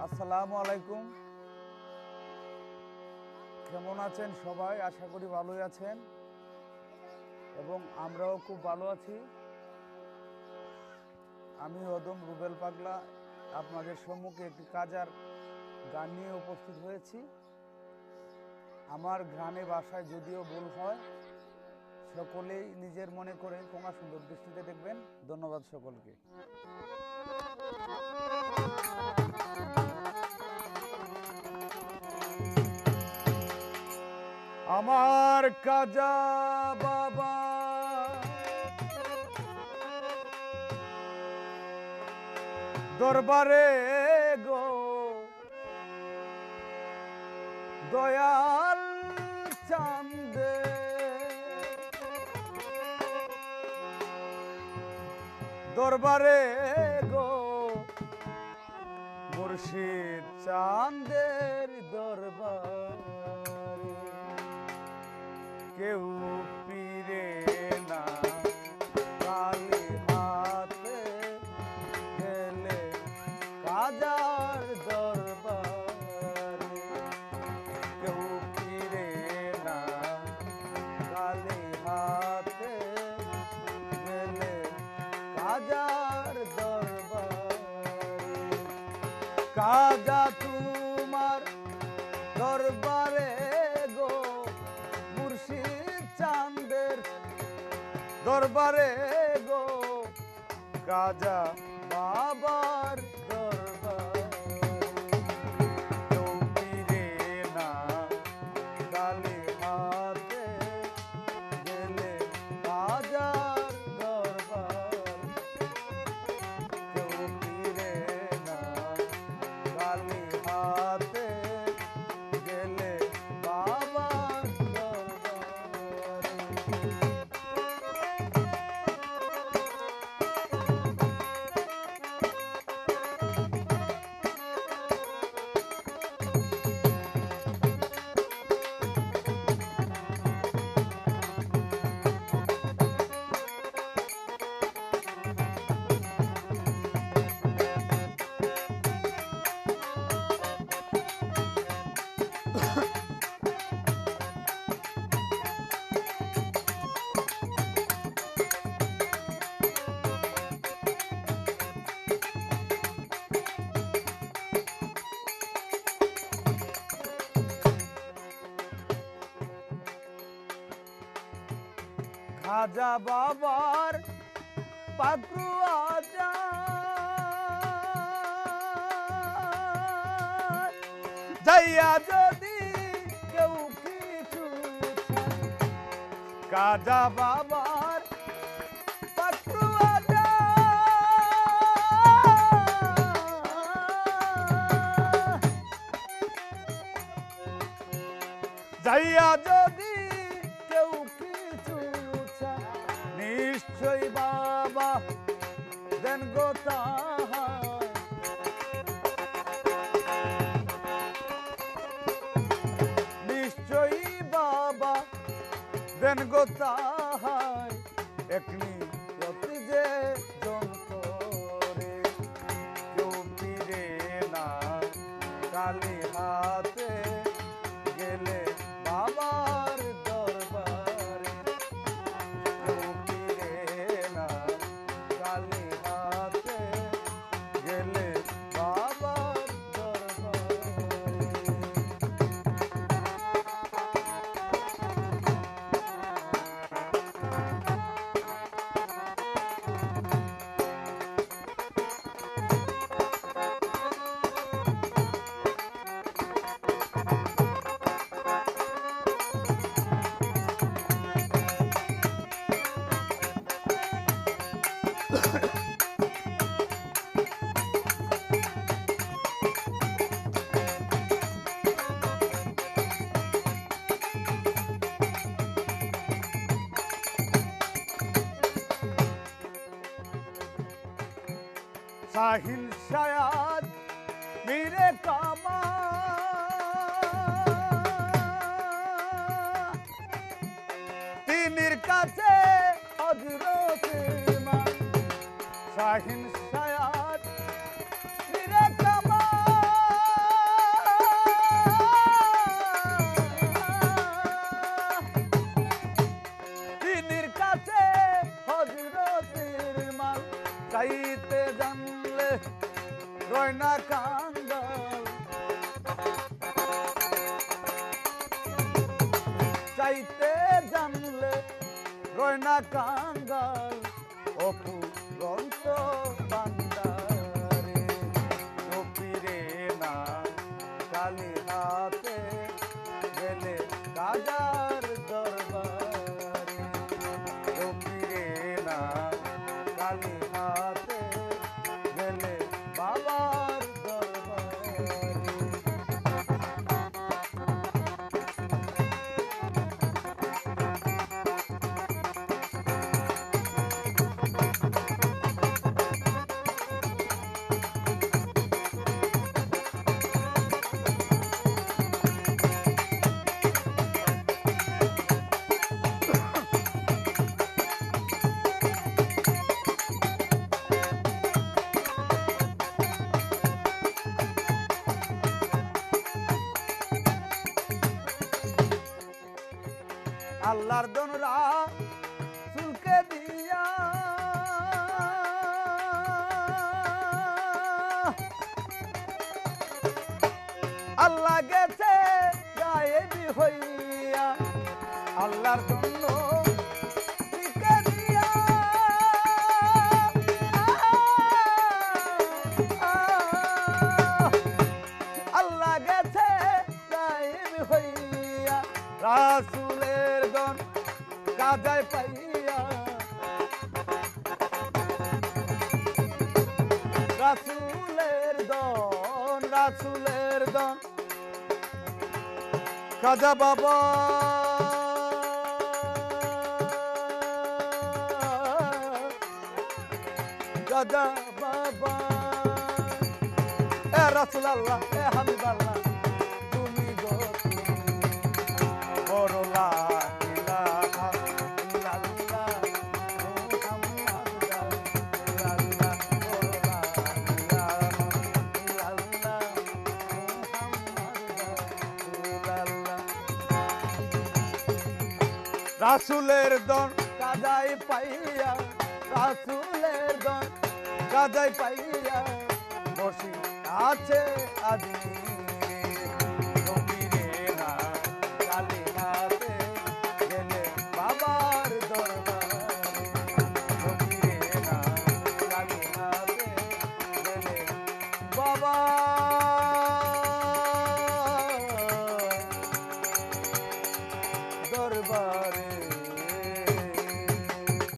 আসসালামু আলাইকুম। কেমন আছেন সবাই? আশা করি ভালোই আছেন এবং আমরাও খুব ভালো আছি। আমি অদম রুবেল পাগলা আপনাদের সম্মুখে একটি কাজার গান নিয়ে উপস্থিত হয়েছি। আমার গানে ভাষায় যদিও ভুল হয়, সকলেই নিজের মনে করে ক্ষমা সুন্দর দৃষ্টিতে দেখবেন। ধন্যবাদ সকলকে। আমার কাজা বাবা দরবারে গো দয়াল চান্দে দরবারে গো মুর্শিদ চাঁদের দরবারে কেউ পীরে না কালী হাতে গেলে কাজার দরবারে কেউ পীরে না কালী হাতে গেলে কাজার দরবারে কাজা তোমার দরবারে গো মুর্শিদ চাঁদের দরবারে গো কাজা বাবার দরবারে কেউ পীরে না কালী হাতে গেলে কাজার দরবার কেউ পীরে না কালী হাতে গেলে বাবার দরবারে খাজা বাবার পাকুয়া যাইয়া যদি কেউ কিছু খাজা বাবার পাকুয়া যাইয়া যদি কেউ কিছু নিশ্চয় বাবা দেন গো তাহার নিশ্চয়ই বাবা দেন গো তাহার একনি প্রতি যে জন করে কেউ পীরে না কালী হাতে গেলে বাবার দরবারে কেউ পীরে না কালী হাতে গেলে বাবার দরবারে সাহিল শায়াদ মীরে কামা তিনির কাছে হযরত ইমাম শাহিন শায়াদ মীরে কামা চাইতে জানলে রয় না কাঙ্গাল, চাইতে জানলে রয় না কাঙ্গাল, অপুরন্ত বান্দারে ও পীরে না কালী হাতে গেলে কাজার দরবারে, ও পীরে না কালী হাতে গেলে বাবার দরবারে। আল্লাহর দনরা চুলকে দিয়া আল্লাহ গেছে গায়েবী হইয়া, আল্লাহর জন্য চুলকে দিয়া আল্লাহ গেছে গায়েবী হইয়া, রাসূলের দন কাজায় পাইয়া, রাসূলের দন কাজা বাবা কাজা বাবা, এ রাসূল আল্লাহ এ হাবিব আল্লাহ তুমি গো বড় লা ইলাহা ইল্লাল্লাহ মুহাম্মাদুর রাসূলুল্লাহ, বড় লা ইলাহা ইল্লাল্লাহ মুহাম্মাদুর রাসূলুল্লাহ। রাসূলের দন কাজাই পাইয়া, রাসূলের দন কাজাই পাইয়া বসি আছে আদি বাবার দরবারে, ফকিরে না কালী হাতে গেলে বাবার দরবারে।